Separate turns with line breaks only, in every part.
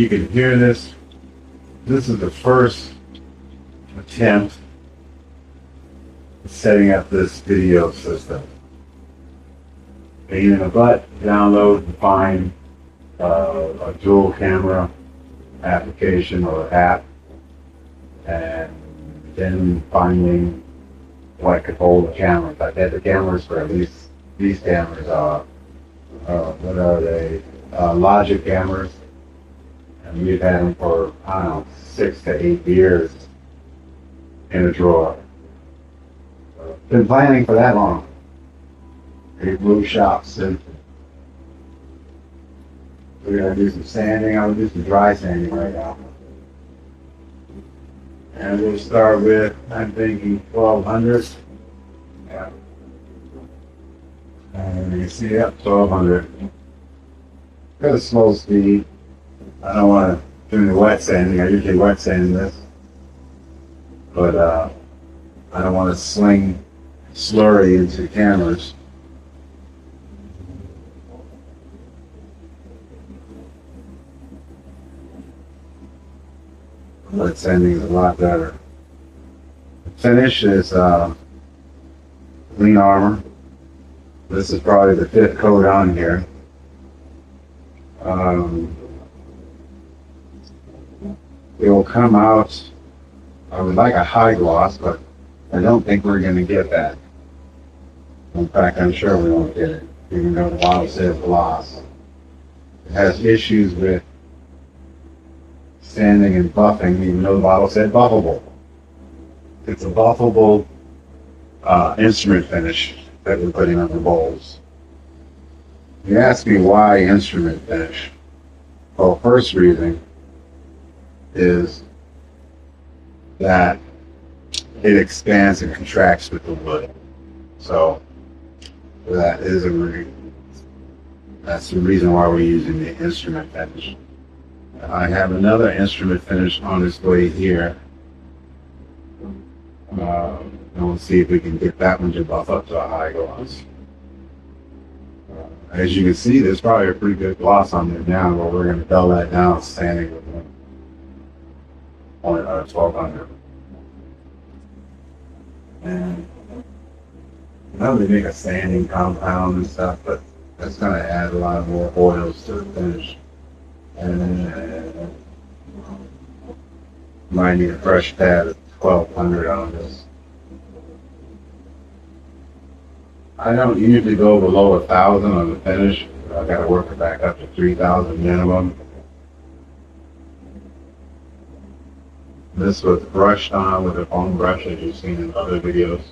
you can hear this. This is the first attempt at setting up this video system. Pain in the butt, download and find a dual camera application or app, and then finding what could hold the cameras. I've had the cameras for at least, these cameras are, what are they? Logic cameras. And we've had them for, I don't know, 6 to 8 years in a drawer. Been planning for that long. We moved shops, and we're gonna do some sanding. I'm gonna do some dry sanding right now. And we'll start with, I'm thinking 1200. Yeah. And you can see up 1200. Got a slow speed. I don't want to do the wet sanding. I usually wet sand this, but I don't want to sling slurry into cameras. Wet sanding is a lot better. The finish is CleanArmore. This is probably the 5th coat on here. It will come out, I would like a high gloss, but I don't think we're going to get that. In fact, I'm sure we won't get it, even though the bottle says gloss. It has issues with sanding and buffing, even though the bottle said buffable. It's a buffable instrument finish that we're putting on the bowls. You ask me why instrument finish? Well, first reason is that it expands and contracts with the wood. So that is that's the reason why we're using the instrument finish. I have another instrument finish on its way here. And we'll see if we can get that one to buff up to a high gloss. As you can see, there's probably a pretty good gloss on there now, but we're going to dull that down sanding with 1200. And I know they make a sanding compound and stuff, but that's going to add a lot more oils to the finish. And might need a fresh pad of 1200 on this. I don't usually go below 1,000 on the finish. I got to work it back up to 3,000 minimum. This was brushed on with a foam brush, as you've seen in other videos.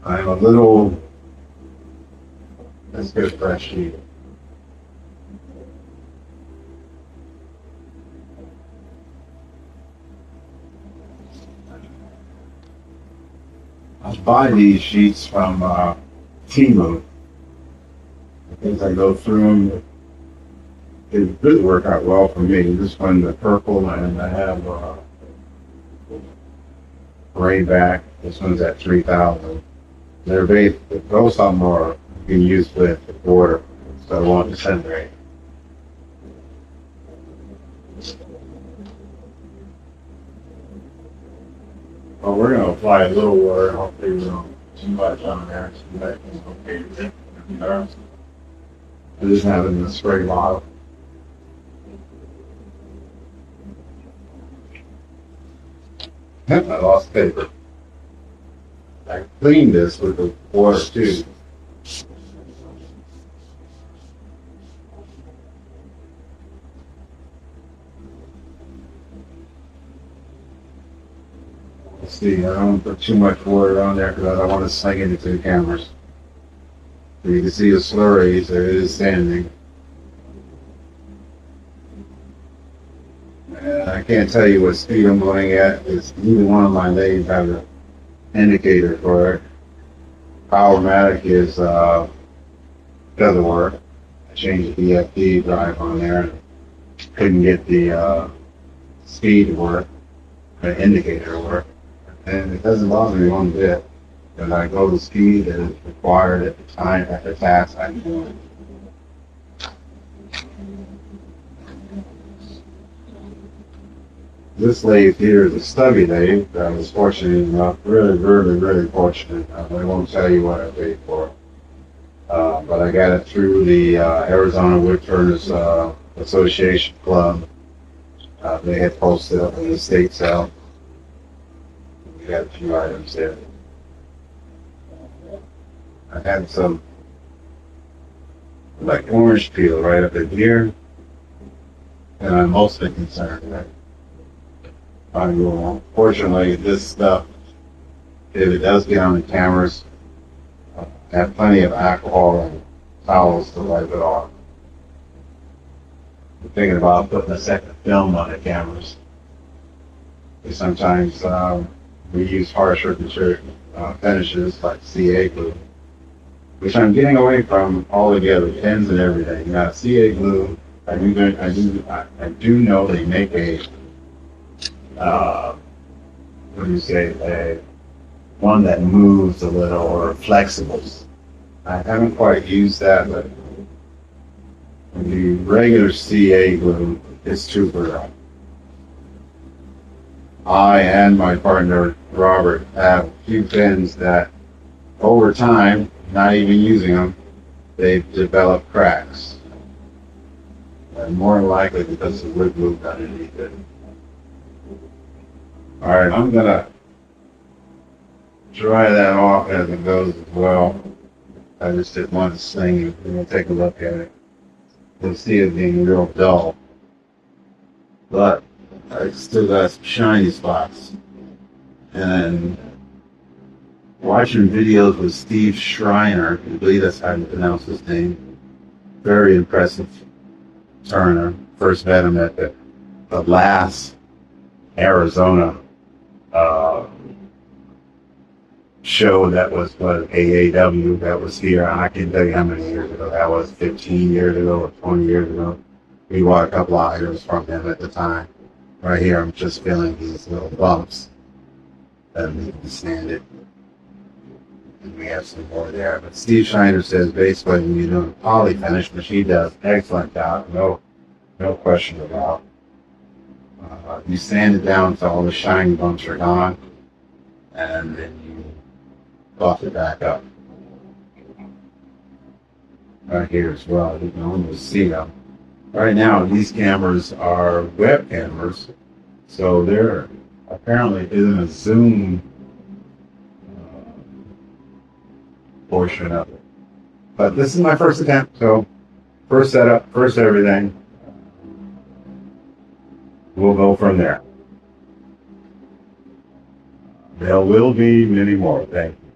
I'm a little, let's get a fresh sheet. I buy these sheets from Timu. As I go through them, it did work out well for me. This one, the purple, and I have gray back. This one's at 3,000. They're both of them are being used with the border, so I won't disintegrate. Well, we're going to apply a little water. Hopefully we don't too much on there. So that is okay with it. I just have it in the spray bottle. I lost paper. I cleaned this with the water too. Let's see, I don't put too much water on there because I don't want to sling it into the cameras. So you can see the slurries, there is sanding. I can't tell you what speed I'm going at. It's neither one of my lathes have an indicator for it. Powermatic is doesn't work. I changed the VFD drive on there. Couldn't get the speed to work, the indicator to work, and it doesn't bother me one bit because I go the speed that is required at the time, at the task I'm doing. This lathe here is a stubby lathe. I was fortunate enough, really fortunate. I won't tell you what I paid for it. But I got it through the Arizona Wood Furnace Association Club. They had posted up in the estate sale. We got a few items there. I had some like orange peel right up in here, and I'm mostly concerned that fortunately this stuff, if it does get on the cameras, I have plenty of alcohol and towels to wipe it off. I'm thinking about putting a second film on the cameras. Sometimes we use harsher finishes like CA glue, which I'm getting away from altogether, pens and everything. Now CA glue, I do know they make a one that moves a little or flexibles. I haven't quite used that, but the regular CA glue is too brittle. I and my partner Robert have a few pens that over time, not even using them, they've developed cracks. And more than likely because of wood glue underneath it. Alright, I'm gonna dry that off as it goes as well. I just did one thing, and we'll take a look at it. You'll see it being real dull. But I still got some shiny spots. And watching videos with Steve Schreiner, I believe that's how you pronounce his name. Very impressive turner. First met him at the last Arizona show that was AAW that was here. I can't tell you how many years ago that was, 15 years ago or 20 years ago. We bought a couple of items from him at the time. Right here, I'm just feeling these little bumps that we can stand it. And we have some more there. But Steve Shiner says basically when you're doing a poly finish, which he does excellent job, no question about. You sand it down until all the shiny bumps are gone, and then you buff it back up. Right here as well, you can almost see them. Right now, these cameras are web cameras, so there apparently isn't a zoom portion of it. But this is my first attempt, so first setup, first everything. We'll go from there. There will be many more. Thank you.